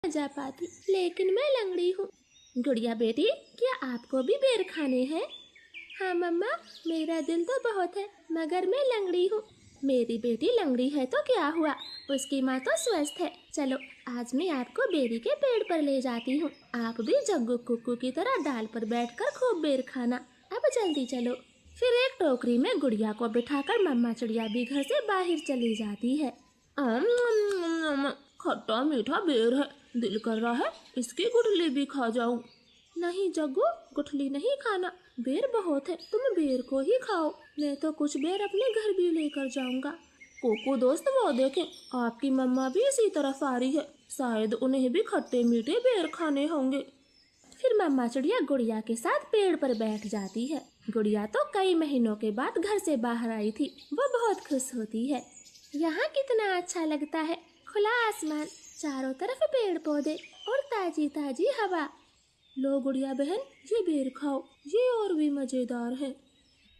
जा पाती, लेकिन मैं लंगड़ी हूँ। गुड़िया बेटी, क्या आपको भी बेर खाने हैं? हाँ मम्मा, मेरा दिल तो बहुत है, मगर मैं लंगड़ी हूँ। मेरी बेटी लंगड़ी है तो क्या हुआ, उसकी माँ तो स्वस्थ है। चलो आज मैं आपको बेरी के पेड़ पर ले जाती हूँ। आप भी जग्गू कुक्कू की तरह डाल पर बैठकर खूब बेर खाना। अब जल्दी चलो। फिर एक टोकरी में गुड़िया को बिठाकर मम्मा चिड़िया भी घर से बाहर चली जाती है। खट्टा मीठा बेर है, दिल कर रहा है इसकी गुठली भी खा जाऊं। नहीं जग्गू, गुठली नहीं खाना, बेर बहुत है, तुम बेर को ही खाओ। मैं तो कुछ बेर अपने घर भी लेकर जाऊंगा। कोको दोस्त, वो देखें, आपकी मम्मा भी इसी तरफ आ रही है, शायद उन्हें भी खट्टे मीठे बेर खाने होंगे। फिर मम्मा चिड़िया गुड़िया के साथ पेड़ पर बैठ जाती है। गुड़िया तो कई महीनों के बाद घर से बाहर आई थी, वो बहुत खुश होती है। यहाँ कितना अच्छा लगता है, खुला आसमान, चारों तरफ पेड़ पौधे और ताजी ताजी हवा। लो गुड़िया बहन, ये बेर खाओ, ये और भी मजेदार है।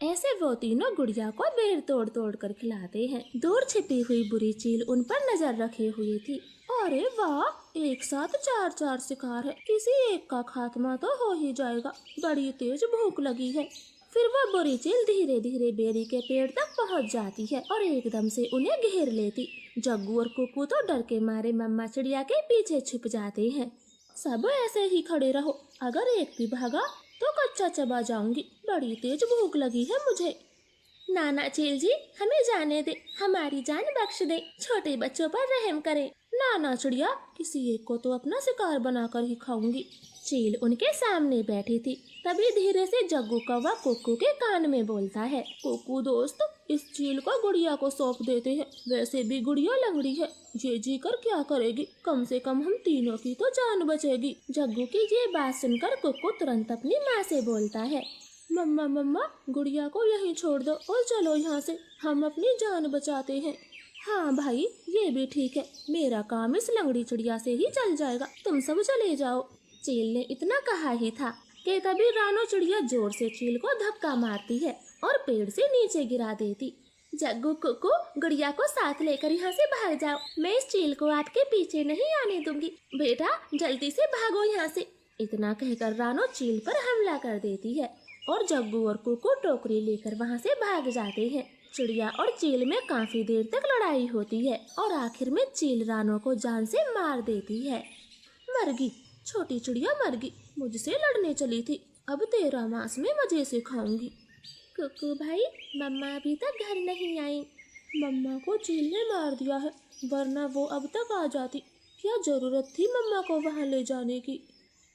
ऐसे वो तीनों गुड़िया को बेर तोड़ तोड़ कर खिलाते हैं। दूर छिपी हुई बुरी चील उन पर नजर रखे हुई थी। अरे वाह, एक साथ चार चार शिकार है, किसी एक का खात्मा तो हो ही जाएगा, बड़ी तेज भूख लगी है। फिर वो बुरी चील धीरे धीरे बेरी के पेड़ तक पहुंच जाती है और एकदम से उन्हें घेर लेती। जग्गू और कुक्कू तो डर के मारे मम्मा चिड़िया के पीछे छुप जाते हैं। सब ऐसे ही खड़े रहो, अगर एक भी भागा तो कच्चा चबा जाऊंगी, बड़ी तेज भूख लगी है मुझे। नाना चील जी, हमें जाने दे, हमारी जान बख्श दे, छोटे बच्चों पर रहम करें। नाना चिड़िया, किसी एक को तो अपना शिकार बनाकर ही खाऊंगी। चील उनके सामने बैठी थी, तभी धीरे से जग्गू कौवा कुक्कू के कान में बोलता है। कुक्कू दोस्त, इस चील को गुड़िया को सौंप देते हैं, वैसे भी गुड़िया लंगड़ी है, ये जी कर क्या करेगी, कम से कम हम तीनों की तो जान बचेगी। जग्गू की ये बात सुनकर कुक्कू तुरंत अपनी माँ से बोलता है, मम्मा मम्मा, गुड़िया को यहीं छोड़ दो और चलो यहाँ से, हम अपनी जान बचाते हैं। हाँ भाई, ये भी ठीक है, मेरा काम इस लंगड़ी चिड़िया से ही चल जाएगा, तुम सब चले जाओ। चील ने इतना कहा ही था कि तभी रानो चिड़िया जोर से चील को धक्का मारती है और पेड़ से नीचे गिरा देती। जग्गू कुक्कू, गुड़िया को साथ लेकर यहाँ से भाग जाओ, मैं इस चील को आपके पीछे नहीं आने दूंगी। बेटा जल्दी से भागो यहाँ से। इतना कहकर रानो चील पर हमला कर देती है और जग्गू और कुक्कू टोकरी लेकर वहाँ से भाग जाते हैं। चिड़िया और चील में काफी देर तक लड़ाई होती है और आखिर में चील रानो को जान से मार देती है। मरगी, छोटी चिड़िया मरगी, मुझसे लड़ने चली थी, अब तेरा मांस में मजे से खाऊंगी। कुक्कू भाई, मम्मा अभी तक घर नहीं आई। मम्मा को चील ने मार दिया है, वरना वो अब तक आ जाती, क्या जरूरत थी मम्मा को वहाँ ले जाने की।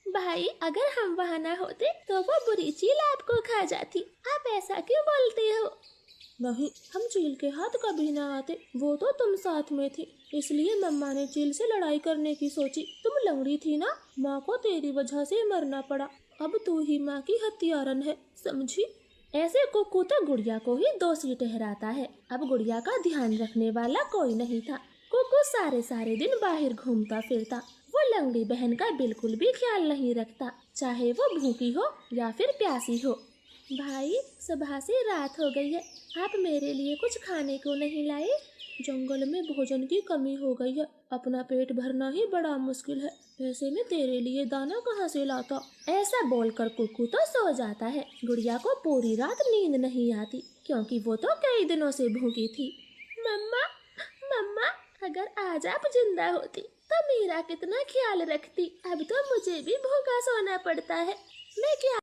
भाई, अगर हम वहाँ न होते तो वो बुरी चील आपको खा जाती, आप ऐसा क्यों बोलते हो? नहीं, हम चील के हाथ कभी ना आते, वो तो तुम साथ में थी, इसलिए मम्मा ने चील से लड़ाई करने की सोची। तुम लंगड़ी थी ना, माँ को तेरी वजह से मरना पड़ा, अब तू ही माँ की हत्यारन है, समझी? ऐसे कुक्कू तो गुड़िया को ही दोषी ठहराता है। अब गुड़िया का ध्यान रखने वाला कोई नहीं था। कुक्कू सारे सारे दिन बाहर घूमता फिरता, वो लंगड़ी बहन का बिल्कुल भी ख्याल नहीं रखता, चाहे वो भूखी हो या फिर प्यासी हो। भाई, सुबह से रात हो गई है, आप मेरे लिए कुछ खाने को नहीं लाए? जंगल में भोजन की कमी हो गई है, अपना पेट भरना ही बड़ा मुश्किल है, ऐसे में तेरे लिए दाना कहाँ से लाता? ऐसा बोलकर कुक्कू तो सो जाता है। गुड़िया को पूरी रात नींद नहीं आती, क्योंकि वो तो कई दिनों से भूखी थी। मम्मा मम्मा, अगर आज आप जिंदा होती तो मेरा कितना ख्याल रखती, अब तो मुझे भी भूखा सोना पड़ता है, मैं क्या